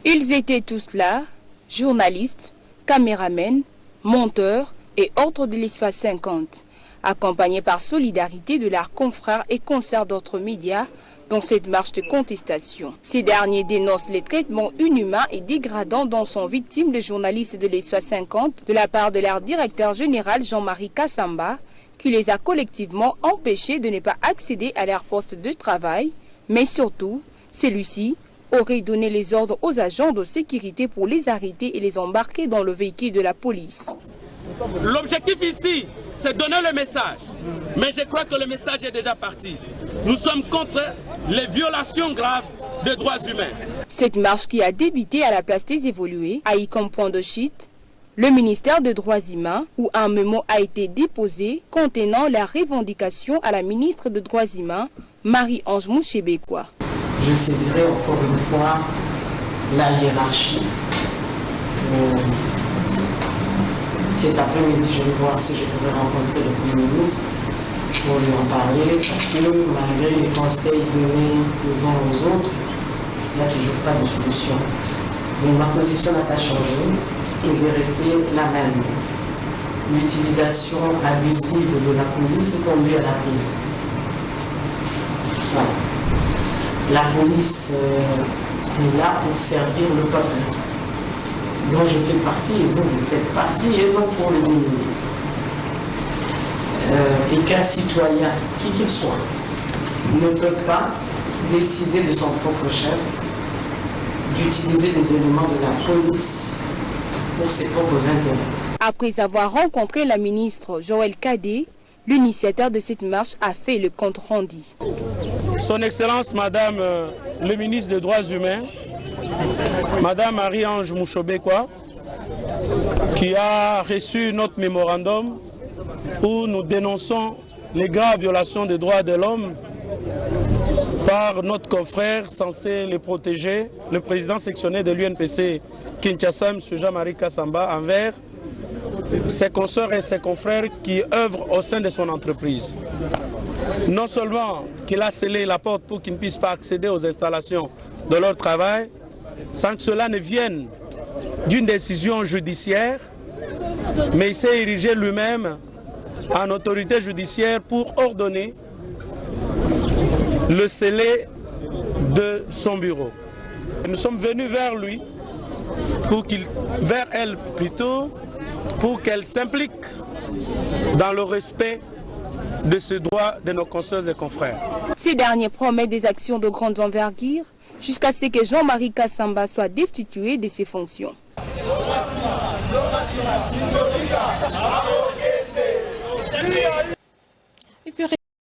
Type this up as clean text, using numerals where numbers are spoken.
Ils étaient tous là, journalistes, caméramens, monteurs et autres de l'Espace 50, accompagnés par solidarité de leurs confrères et concerts d'autres médias dans cette marche de contestation. Ces derniers dénoncent les traitements inhumains et dégradants dont sont victimes les journalistes de l'Espace 50 de la part de leur directeur général Jean-Marie Kassamba, qui les a collectivement empêchés de ne pas accéder à leur poste de travail, mais surtout, celui-ci aurait donné les ordres aux agents de sécurité pour les arrêter et les embarquer dans le véhicule de la police. L'objectif ici, c'est donner le message. Mais je crois que le message est déjà parti. Nous sommes contre les violations graves des droits humains. Cette marche qui a débuté à la place des évolués a eu comme point de chute le ministère des Droits humains où un mémo a été déposé contenant la revendication à la ministre des Droits humains, Marie-Ange Mouchébekwa. Je saisirai encore une fois la hiérarchie. Cet après-midi, je vais voir si je pourrais rencontrer le Premier ministre pour lui en parler, parce que malgré les conseils donnés aux uns aux autres, il n'y a toujours pas de solution. Donc ma position n'a pas changé et va rester la même. L'utilisation abusive de la police conduit à la prison. Voilà. La police est là pour servir le peuple, dont je fais partie et vous faites partie, et non pour le dominer. Et qu'un citoyen, qui qu'il soit, ne peut pas décider de son propre chef d'utiliser des éléments de la police pour ses propres intérêts. Après avoir rencontré la ministre Joël Cadet, l'initiateur de cette marche a fait le compte rendu. Son Excellence, Madame le ministre des Droits humains, Madame Marie-Ange Mouchébekwa, qui a reçu notre mémorandum où nous dénonçons les graves violations des droits de l'homme par notre confrère censé les protéger, le président sectionnaire de l'UNPC Kinshasa, M. Jean-Marie Kassamba, envers ses consoeurs et ses confrères qui œuvrent au sein de son entreprise. Non seulement qu'il a scellé la porte pour qu'ils ne puissent pas accéder aux installations de leur travail, sans que cela ne vienne d'une décision judiciaire, mais il s'est érigé lui-même en autorité judiciaire pour ordonner le scellé de son bureau. Nous sommes venus vers lui, vers elle plutôt, pour qu'elle s'implique dans le respect de ce droit de nos consoeurs et confrères. Ces derniers promettent des actions de grande envergure jusqu'à ce que Jean-Marie Kassamba soit destitué de ses fonctions.